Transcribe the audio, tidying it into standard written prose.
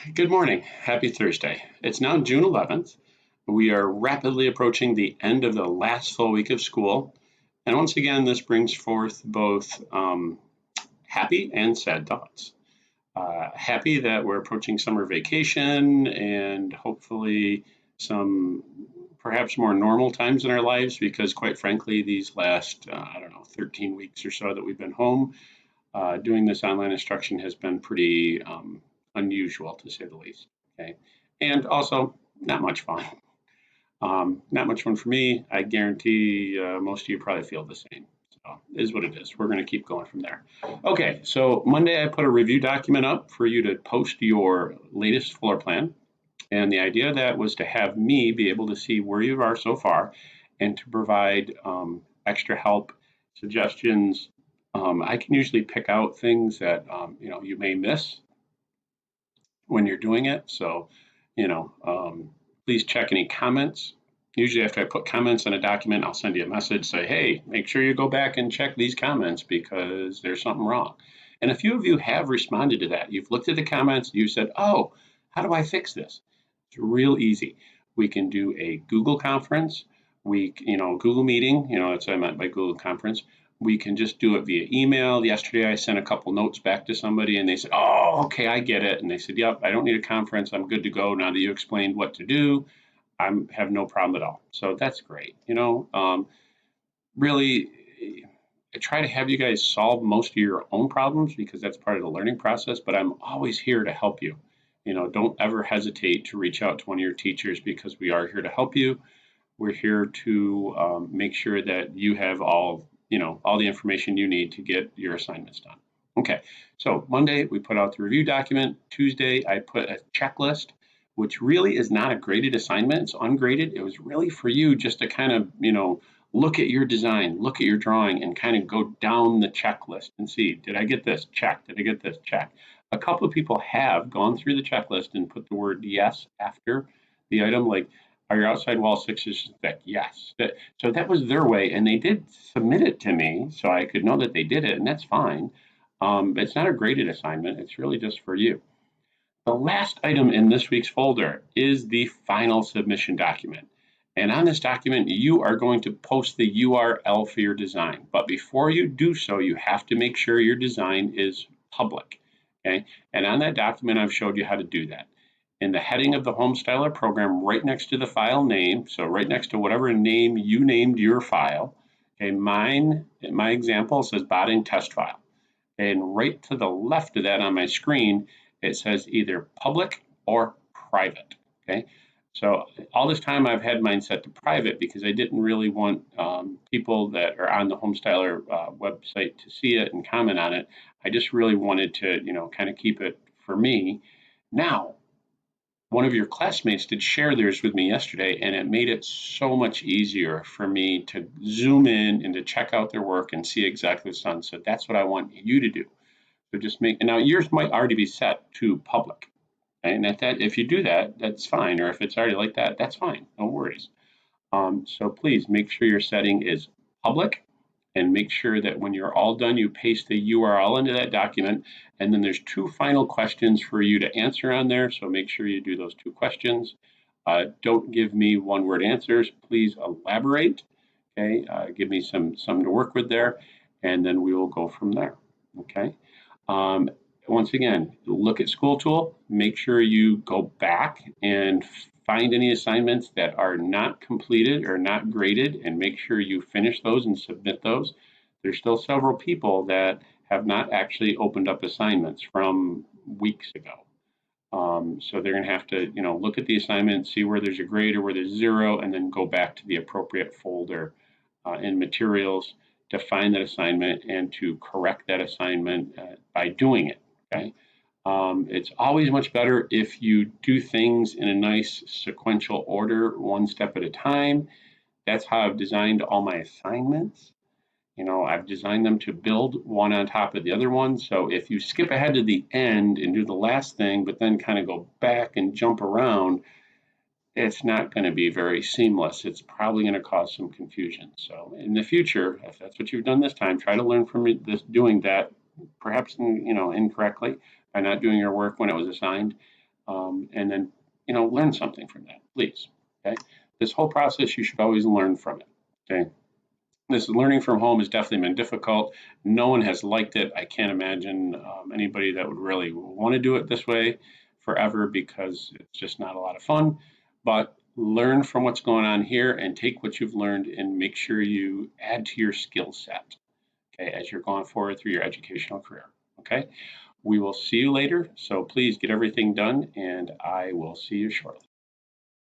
Good morning. Happy Thursday. It's now June 11th. We are rapidly approaching the end of the last full week of school. And once again, this brings forth both happy and sad thoughts. Happy that we're approaching summer vacation and hopefully some perhaps more normal times in our lives because, quite frankly, these last, 13 weeks or so that we've been home, doing this online instruction has been pretty unusual to say the least. Okay. And also, not much fun. Not much fun for me. I guarantee most of you probably feel the same. So, it is what it is. We're going to keep going from there. Okay, so Monday I put a review document up for you to post your latest floor plan. And the idea of that was to have me be able to see where you are so far and to provide extra help, suggestions. I can usually pick out things that you may miss when you're doing it. So, please check any comments. Usually, after I put comments in a document, I'll send you a message say, "Hey, make sure you go back and check these comments because there's something wrong." And a few of you have responded to that. You've looked at the comments. You said, "Oh, how do I fix this?" It's real easy. We can do a Google conference. Google meeting. That's what I meant by Google conference. We can just do it via email. Yesterday, I sent a couple notes back to somebody and they said, "Oh, okay, I get it." And they said, "Yep, I don't need a conference. I'm good to go now that you explained what to do. I have no problem at all." So that's great. Really, I try to have you guys solve most of your own problems because that's part of the learning process, but I'm always here to help you. Don't ever hesitate to reach out to one of your teachers because we are here to help you. We're here to make sure that you have all the information you need to get your assignments done. Okay, so Monday we put out the review document. Tuesday I put a checklist, which really is not a graded assignment. It's ungraded. It was really for you just to kind of, look at your design, look at your drawing, and kind of go down the checklist and see, did I get this? Check. Did I get this? Check. A couple of people have gone through the checklist and put the word yes after the item, like, are your outside wall 6 inches thick? Yes. So that was their way, and they did submit it to me so I could know that they did it, and that's fine. It's not a graded assignment. It's really just for you. The last item in this week's folder is the final submission document. And on this document, you are going to post the URL for your design. But before you do so, you have to make sure your design is public. Okay? And on that document, I've showed you how to do that. In the heading of the Home Styler program, right next to the file name, so right next to whatever name you named your file, okay, my example says Botting Test File. And right to the left of that on my screen, it says either public or private. Okay, so all this time I've had mine set to private because I didn't really want people that are on the Homestyler website to see it and comment on it. I just really wanted to, kind of keep it for me. Now, one of your classmates did share theirs with me yesterday, and it made it so much easier for me to zoom in and to check out their work and see exactly what's done. So that's what I want you to do. So just make, and now yours might already be set to public. Okay? And if you do that, that's fine. Or if it's already like that, that's fine. No worries. So please make sure your setting is public and make sure that when you're all done, you paste the URL into that document. And then there's two final questions for you to answer on there. So make sure you do those two questions. Don't give me one-word answers. Please elaborate. Okay, give me something to work with there, and then we will go from there. Okay. Um, Once again, look at School Tool. Make sure you go back and find any assignments that are not completed or not graded and make sure you finish those and submit those. There's still several people that have not actually opened up assignments from weeks ago. So they're going to have to, look at the assignment, see where there's a grade or where there's zero, and then go back to the appropriate folder in materials to find that assignment and to correct that assignment by doing it. Okay. It's always much better if you do things in a nice sequential order, one step at a time. That's how I've designed all my assignments. I've designed them to build one on top of the other one. So if you skip ahead to the end and do the last thing, but then kind of go back and jump around, it's not going to be very seamless. It's probably going to cause some confusion. So in the future, if that's what you've done this time, try to learn from this doing that, perhaps incorrectly by not doing your work when it was assigned. and then, learn something from that, please. Okay. This whole process, you should always learn from it. Okay. This learning from home has definitely been difficult. No one has liked it. I can't imagine anybody that would really want to do it this way forever because it's just not a lot of fun. But learn from what's going on here and take what you've learned and make sure you add to your skill set, okay, as you're going forward through your educational career. Okay. We will see you later. So please get everything done and I will see you shortly.